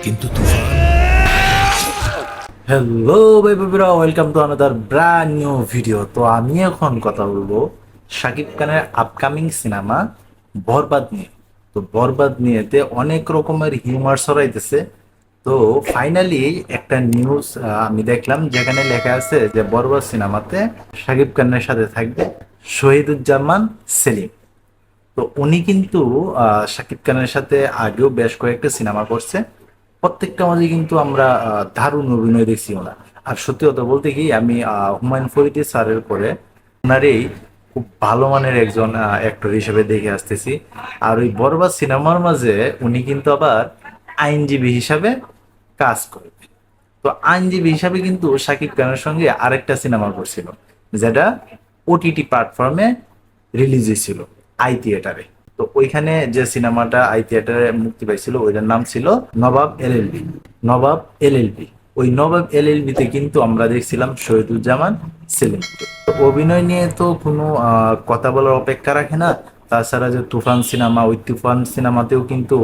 কিন্তু তুফান। হ্যালো বেবিরা, welcome to another brand new video. তো আমি এখন কথা বলবো শাকিব খানের আপকামিং সিনেমা বরবাদ নিয়ে। তো বরবাদ নিয়েতে অনেক রকমের হিউমার ছড়াইতেছে। তো ফাইনালি একটা নিউজ আমি দেখলাম, যেখানে লেখা আছে যে বরবাদ সিনেমাতে শাকিব খানের সাথে থাকবে শহীদুজ্জামান সেলিম। তো উনি কিন্তু শাকিব খানের সাথে আগেও বেশ কয়েকটা সিনেমা করছে। প্রত্যেকটা মাঝে কিন্তু আমরা দারুণ অভিনয় দেখছি ওনার। আর সত্যি কথা বলতে কি, আমি হুমায়ুন ফরিদি স্যারের পরে ওনারই খুব ভালো মানের একজন অ্যাক্টর হিসেবে দেখে আসতেছি। আর ওই বরবাদ সিনেমার মাঝে উনি কিন্তু আবার আইনজীবী হিসাবে কাজ করবে। তো আইনজীবী হিসাবে কিন্তু শাকিব খানের সঙ্গে আরেকটা সিনেমা করছিল, যেটা ওটিটি প্ল্যাটফর্মে রিলিজ হয়েছিল, আই থিয়েটারে। তো ওইখানে যে সিনেমাটা আই থিয়েটারে মুক্তি পাইছিল ওইটার নাম ছিল নবাব এলএলবি। নবাব এলএলবি, ওই নবাব এলএলবি তে কিন্তু আমরা দেখছিলাম শহীদুজ্জামান সেলিমকে। তো অভিনয় নিয়ে তো কোনো কথা বলার অপেক্ষা রাখে না। তাছাড়া যে তুফান সিনেমা, ওই তুফান সিনেমাতেও কিন্তু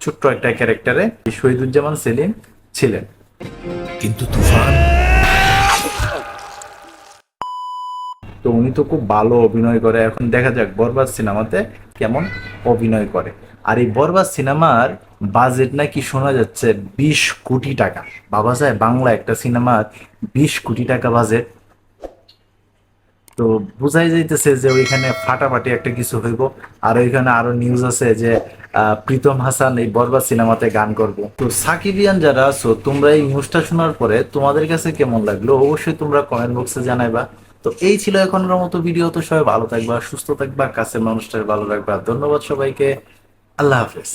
ছোট্ট একটা ক্যারেক্টারে শহীদুজ্জামান সেলিম ছিলেন। কিন্তু তুফান। তো উনি তো খুব ভালো অভিনয় করে। এখন দেখা যাক বরবাদ সিনেমাতে কেমন অভিনয় করে। আর এই বরবাদ সিনেমার বাজেট নাকি শোনা যাচ্ছে 20 কোটি টাকা। ভাবা যায়, বাংলা একটা সিনেমার 20 কোটি টাকা বাজেট। তো বোঝাই যাইতেছে যে ওইখানে ফাটাফাটি একটা কিছু হইব। আর ওইখানে আরো নিউজ আছে যে প্রীতম হাসান এই বরবাদ সিনেমাতে গান করবো। তো সাকিবিয়ান যারা আছো, তোমরা এই নিউজটা শোনার পরে তোমাদের কাছে কেমন লাগলো অবশ্যই তোমরা কমেন্ট বক্সে জানাইবা। তো এই ছিল এখনকার মতো ভিডিও। তো সবাই ভালো থাকবা, সুস্থ থাকবা, কাছের মানুষটার ভালো রাখবা। ধন্যবাদ সবাইকে। আল্লাহ হাফেজ।